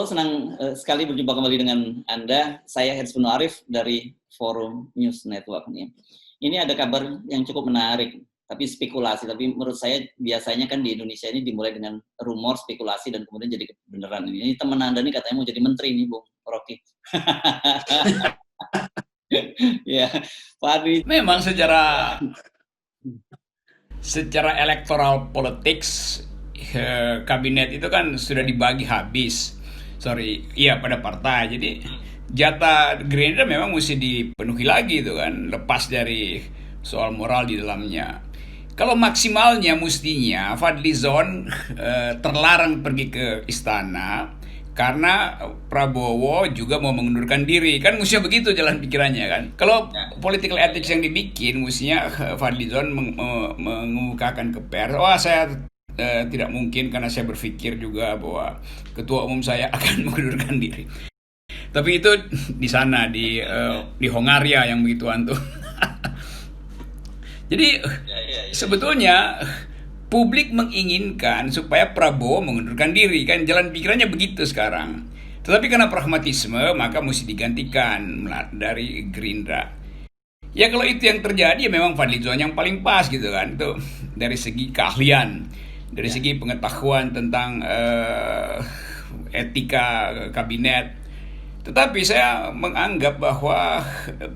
Halo, senang sekali berjumpa kembali dengan Anda. Saya Heris Penuh Arif dari Forum News Network nih. Ini ada kabar yang cukup menarik, tapi spekulasi. Tapi menurut saya biasanya kan di Indonesia ini dimulai dengan rumor, spekulasi, dan kemudian jadi kebenaran. Ini teman Anda nih katanya mau jadi menteri nih, Bung Rocky. Ya, Pak Adri. Memang secara electoral politics kabinet itu kan sudah dibagi habis. Pada partai. Jadi jatah Gerindra memang mesti dipenuhi lagi itu kan, lepas dari soal moral di dalamnya. Kalau maksimalnya mestinya Fadlizon terlarang pergi ke istana karena Prabowo juga mau mengundurkan diri, kan mestinya begitu jalan pikirannya kan. Kalau political ethics yang dibikin mestinya Fadlizon mengemukakan ke pers, wah saya tidak mungkin karena saya berpikir juga bahwa ketua umum saya akan mengundurkan diri. Tapi itu di sana di Hongaria yang begituan tuh. Jadi sebetulnya publik menginginkan supaya Prabowo mengundurkan diri, kan jalan pikirannya begitu sekarang. Tetapi karena pragmatisme maka mesti digantikan dari Gerindra. Ya kalau itu yang terjadi ya memang Fadlizon yang paling pas gitu kan, itu dari segi keahlian, dari segi pengetahuan tentang etika kabinet. Tetapi saya menganggap bahwa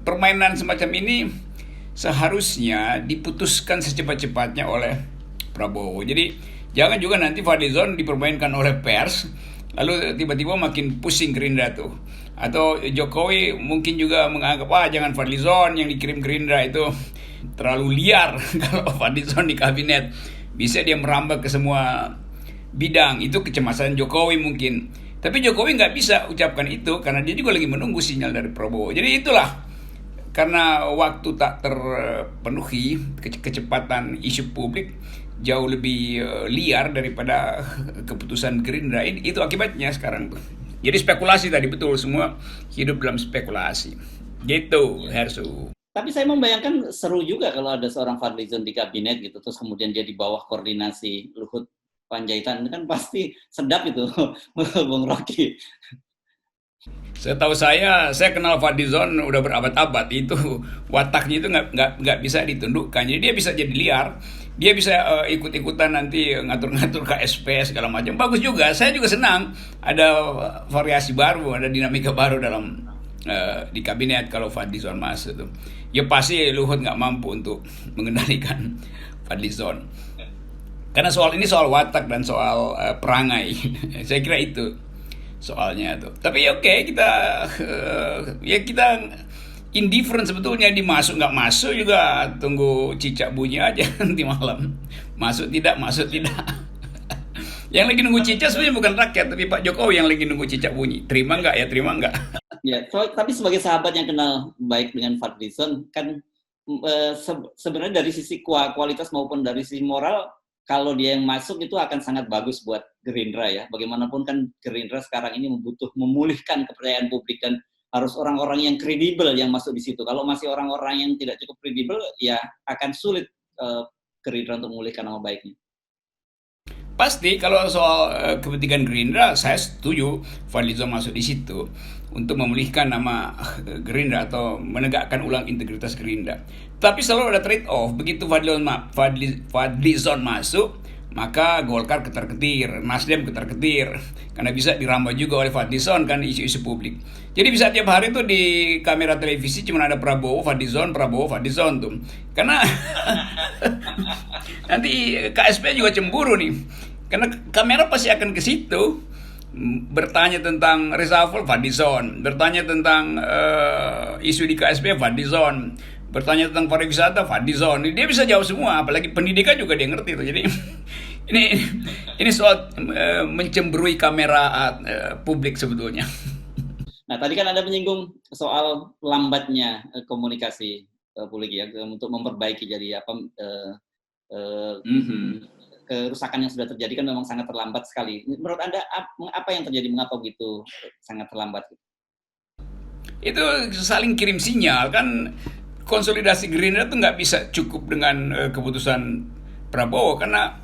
permainan semacam ini seharusnya diputuskan secepat-cepatnya oleh Prabowo. Jadi jangan juga nanti Fadlizon dipermainkan oleh pers, lalu tiba-tiba makin pusing Gerindra tuh. Atau Jokowi mungkin juga menganggap, jangan Fadlizon yang dikirim Gerindra itu terlalu liar. Kalau Fadlizon di kabinet bisa dia merambah ke semua bidang. Itu kecemasan Jokowi mungkin. Tapi Jokowi nggak bisa ucapkan itu karena dia juga lagi menunggu sinyal dari Prabowo. Jadi itulah, karena waktu tak terpenuhi, kecepatan isu publik jauh lebih liar daripada keputusan Gerindra. Itu akibatnya sekarang tuh. Jadi spekulasi tadi, betul, semua hidup dalam spekulasi. Gitu, Hersu. Tapi saya membayangkan seru juga kalau ada seorang Fadlizon di kabinet gitu, terus kemudian dia di bawah koordinasi Luhut Panjaitan, itu kan pasti sedap itu, Bung Rocky. Setahu saya kenal Fadlizon udah berabad-abad, itu wataknya itu nggak bisa ditundukkan. Jadi dia bisa jadi liar, dia bisa ikut-ikutan nanti ngatur-ngatur KSP segala macam. Bagus juga, saya juga senang ada variasi baru, ada dinamika baru dalam di kabinet kalau Fadlizon masuk tuh. Ya pasti Luhut nggak mampu untuk mengendalikan Fadlizon. Karena soal ini soal watak dan soal perangai. Saya kira itu soalnya tuh. Tapi oke, kita indifferent sebetulnya, dimasuk nggak masuk juga tunggu cicak bunyi aja nanti malam. Masuk tidak, masuk tidak. Yang lagi nunggu cicak sebenarnya bukan rakyat, tapi Pak Jokowi yang lagi nunggu cicak bunyi. Terima nggak ya, terima nggak. Ya, tapi sebagai sahabat yang kenal baik dengan Fadlizon, kan sebenarnya dari sisi kualitas maupun dari sisi moral, kalau dia yang masuk itu akan sangat bagus buat Gerindra ya. Bagaimanapun kan Gerindra sekarang ini memulihkan kepercayaan publik, dan harus orang-orang yang kredibel yang masuk di situ. Kalau masih orang-orang yang tidak cukup kredibel, ya akan sulit Gerindra untuk memulihkan nama baiknya. Pasti kalau soal kepentingan Gerindra, saya setuju Fadlizon masuk di situ untuk memulihkan nama Gerindra atau menegakkan ulang integritas Gerindra. Tapi selalu ada trade off. Begitu Fadlizon masuk, maka Golkar ketar-ketir, Nasdem ketar-ketir, karena bisa dirambah juga oleh Fadlizon kan isu-isu publik. Jadi bisa tiap hari tuh di kamera televisi cuma ada Prabowo, Fadlizon tuh. Karena nanti KSP juga cemburu nih. Karena kamera pasti akan ke situ, bertanya tentang reshuffle Fadlizon, bertanya tentang isu di KSP Fadlizon, bertanya tentang pariwisata Fadlizon. Dia bisa jawab semua, apalagi pendidikan juga dia ngerti tuh. Jadi ini soal mencemburui kamera publik sebetulnya. Nah, tadi kan Anda menyinggung soal lambatnya komunikasi publik ya, untuk memperbaiki. Jadi kerusakan yang sudah terjadi kan memang sangat terlambat sekali. Menurut Anda apa yang terjadi, mengapa begitu sangat terlambat? Itu saling kirim sinyal kan. Konsolidasi Gerindra itu nggak bisa cukup dengan keputusan Prabowo, karena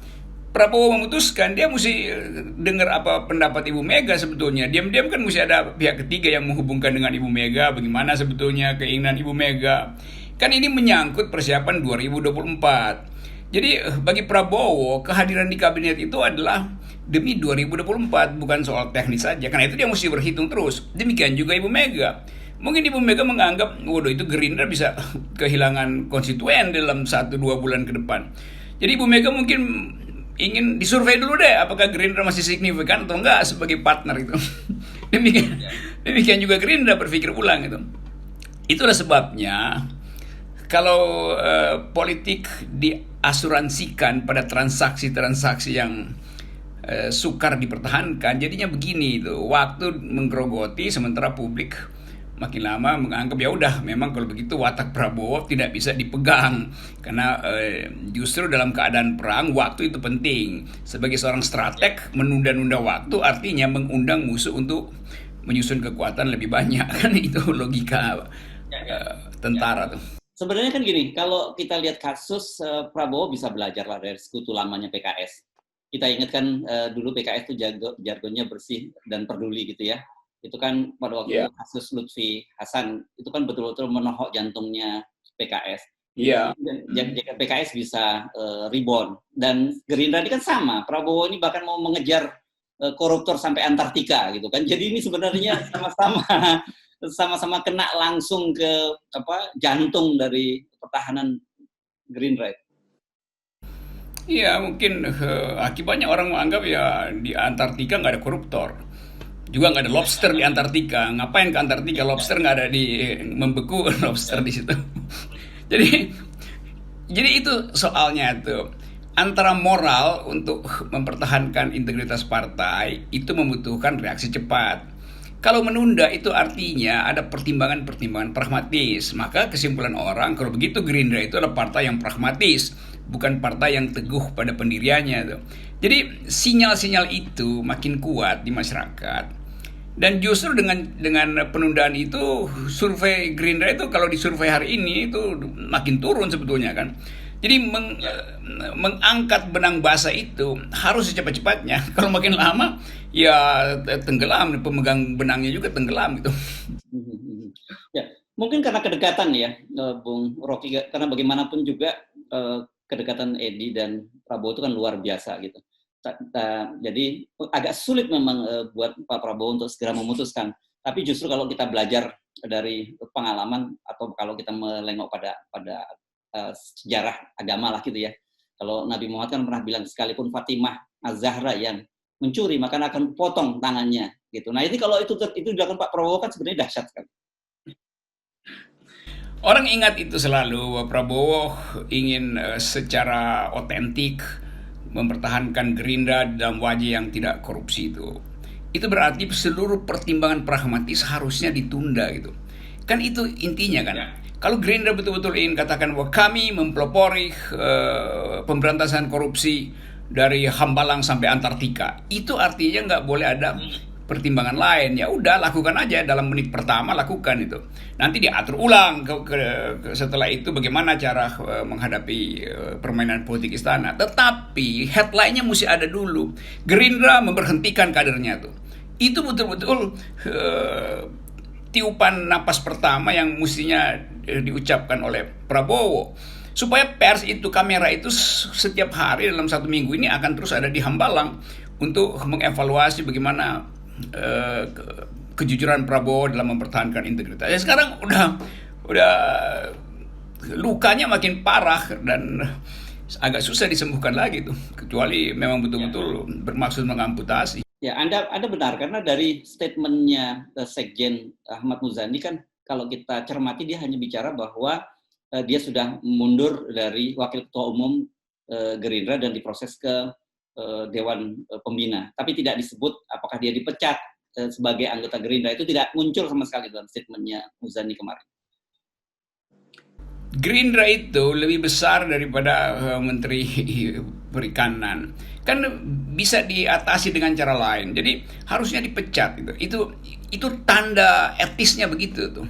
Prabowo memutuskan, dia mesti dengar apa pendapat Ibu Mega sebetulnya. Diam-diam kan mesti ada pihak ketiga yang menghubungkan dengan Ibu Mega, bagaimana sebetulnya keinginan Ibu Mega. Kan ini menyangkut persiapan 2024. Jadi bagi Prabowo, kehadiran di kabinet itu adalah demi 2024, bukan soal teknis saja. Karena itu dia mesti berhitung terus. Demikian juga Ibu Mega. Mungkin Ibu Mega menganggap, waduh itu Gerindra bisa kehilangan konstituen dalam 1-2 bulan ke depan. Jadi Ibu Mega mungkin ingin disurvei dulu deh apakah Gerindra masih signifikan atau enggak sebagai partner itu. demikian demikian juga Gerindra berpikir ulang itu. Itulah sebabnya kalau politik diasuransikan pada transaksi-transaksi yang sukar dipertahankan, jadinya begini itu, waktu menggerogoti sementara publik makin lama menganggap ya udah memang kalau begitu watak Prabowo tidak bisa dipegang karena justru dalam keadaan perang waktu itu penting. Sebagai seorang strateg, menunda-nunda waktu artinya mengundang musuh untuk menyusun kekuatan lebih banyak. Kan itu logika tentara tuh. Sebenarnya kan gini, kalau kita lihat kasus Prabowo bisa belajar lah dari sekutu lamanya PKS. Kita ingatkan dulu PKS itu jargonnya bersih dan peduli gitu ya. Itu kan pada waktu kasus Lutfi Hasan, itu kan betul-betul menohok jantungnya PKS. Iya. Jika PKS bisa rebound. Dan Gerindra ini kan sama, Prabowo ini bahkan mau mengejar koruptor sampai Antartika gitu kan. Jadi ini sebenarnya sama-sama kena langsung ke jantung dari pertahanan Gerindra. Iya, mungkin akibatnya orang menganggap ya di Antartika nggak ada koruptor. Juga nggak ada lobster di Antartika. Ngapain ke Antartika? Lobster nggak ada membeku lobster di situ. jadi itu soalnya tuh. Antara moral untuk mempertahankan integritas partai itu membutuhkan reaksi cepat. Kalau menunda itu artinya ada pertimbangan-pertimbangan pragmatis. Maka kesimpulan orang kalau begitu Gerindra itu adalah partai yang pragmatis, bukan partai yang teguh pada pendiriannya tuh. Jadi sinyal-sinyal itu makin kuat di masyarakat. Dan justru dengan penundaan itu, survei Gerindra itu kalau disurvei hari ini itu makin turun sebetulnya kan. Jadi mengangkat benang basah itu harus secepat-cepatnya. Kalau makin lama ya tenggelam, pemegang benangnya juga tenggelam gitu. Ya, mungkin karena kedekatan ya, Bung Rocky, karena bagaimanapun juga kedekatan Edi dan Prabowo itu kan luar biasa gitu. Jadi agak sulit memang buat Pak Prabowo untuk segera memutuskan. Tapi justru kalau kita belajar dari pengalaman atau kalau kita melengok pada sejarah agama lah gitu ya. Kalau Nabi Muhammad kan pernah bilang sekalipun Fatimah Az-Zahra yang mencuri maka akan potong tangannya gitu. Nah ini kalau itu dilakukan Pak Prabowo kan sebenarnya dahsyat sekali. Orang ingat itu selalu bahwa Prabowo ingin secara otentik mempertahankan Gerindra dalam wajah yang tidak korupsi itu. Itu berarti seluruh pertimbangan pragmatis harusnya ditunda gitu. Kan itu intinya kan. Kalau Gerindra betul-betul ingin katakan bahwa kami mempelopori pemberantasan korupsi dari Hambalang sampai Antartika, itu artinya nggak boleh ada pertimbangan lain. Ya udah lakukan aja dalam menit pertama lakukan itu. Nanti diatur ulang setelah itu bagaimana cara menghadapi permainan politik istana. Tetapi headline-nya mesti ada dulu. Gerindra memberhentikan kadernya tuh. Itu betul-betul tiupan napas pertama yang mestinya diucapkan oleh Prabowo. Supaya pers itu, kamera itu setiap hari dalam 1 minggu ini akan terus ada di Hambalang untuk mengevaluasi bagaimana kejujuran Prabowo dalam mempertahankan integritas. Ya sekarang udah lukanya makin parah dan agak susah disembuhkan lagi tuh, kecuali memang betul-betul bermaksud mengamputasi. Ya, Anda benar karena dari statementnya Sekjen Ahmad Muzani kan kalau kita cermati dia hanya bicara bahwa dia sudah mundur dari Wakil Ketua Umum Gerindra dan diproses ke Dewan Pembina. Tapi tidak disebut apakah dia dipecat sebagai anggota Gerindra, itu tidak muncul sama sekali dalam statementnya Muzani kemarin. Gerindra itu lebih besar daripada Menteri Perikanan. Kan bisa diatasi dengan cara lain. Jadi harusnya dipecat gitu. Itu tanda etisnya begitu tuh.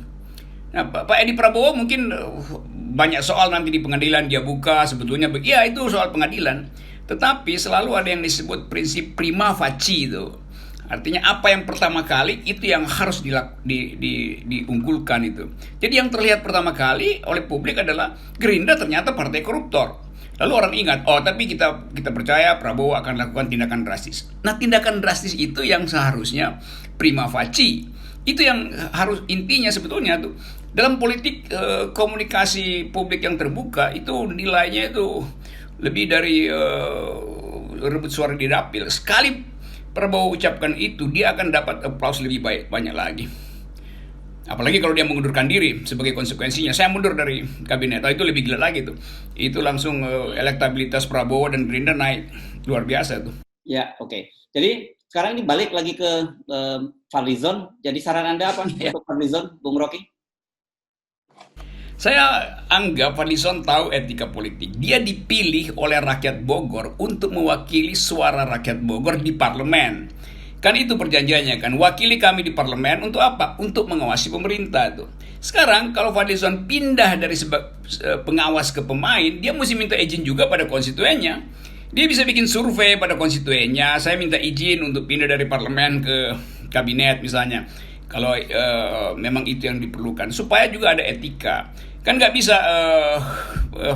Nah, Pak Edi Prabowo mungkin banyak soal nanti di pengadilan dia buka sebetulnya. Ya itu soal pengadilan. Tetapi selalu ada yang disebut prinsip prima facie itu. Artinya apa yang pertama kali itu yang harus diunggulkan itu. Jadi yang terlihat pertama kali oleh publik adalah Gerindra ternyata partai koruptor. Lalu orang ingat, oh tapi kita percaya Prabowo akan lakukan tindakan drastis. Nah, tindakan drastis itu yang seharusnya prima facie. Itu yang harus intinya sebetulnya tuh. Dalam politik komunikasi publik yang terbuka itu nilainya itu lebih dari rebut suara di dapil. Sekali Prabowo ucapkan itu, dia akan dapat aplaus lebih banyak lagi. Apalagi kalau dia mengundurkan diri sebagai konsekuensinya. Saya mundur dari kabinet, itu lebih gila lagi tuh. Itu langsung elektabilitas Prabowo dan Gerindra naik. Luar biasa tuh. Ya, oke. Jadi sekarang ini balik lagi ke Fadlizon. Jadi saran Anda apa untuk Fadlizon, Bung Rocky? Saya anggap Fadlizon tahu etika politik. Dia dipilih oleh rakyat Bogor untuk mewakili suara rakyat Bogor di parlemen. Kan itu perjanjiannya kan, wakili kami di parlemen untuk apa? Untuk mengawasi pemerintah tuh. Sekarang kalau Fadlizon pindah dari pengawas ke pemain, dia mesti minta izin juga pada konstituennya. Dia bisa bikin survei pada konstituennya, saya minta izin untuk pindah dari parlemen ke kabinet misalnya. Kalau memang itu yang diperlukan, supaya juga ada etika. Kan nggak bisa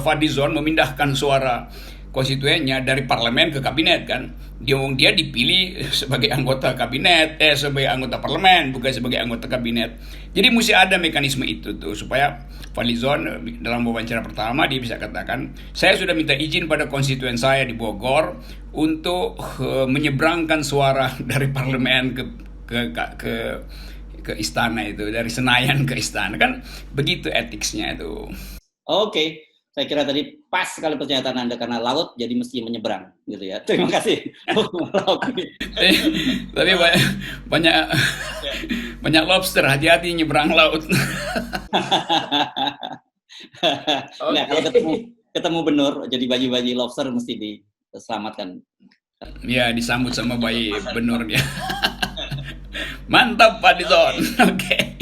Fadlizon memindahkan suara konstituennya dari parlemen ke kabinet kan. Dia dipilih sebagai anggota kabinet, sebagai anggota parlemen, bukan sebagai anggota kabinet. Jadi mesti ada mekanisme itu tuh, supaya Fadlizon dalam wawancara pertama dia bisa katakan, saya sudah minta izin pada konstituen saya di Bogor untuk menyeberangkan suara dari parlemen ke istana itu, dari Senayan ke istana, kan begitu etiknya itu. Oke, saya kira tadi pas sekali pernyataan Anda, karena laut jadi mesti menyeberang gitu ya. Terima kasih. Tapi banyak lobster, hati-hati nyeberang laut. Nah, kalau ketemu benur jadi bayi-bayi lobster mesti diselamatkan. Ya, disambut sama bayi benur dia. Mantap Fadlizon. Oke.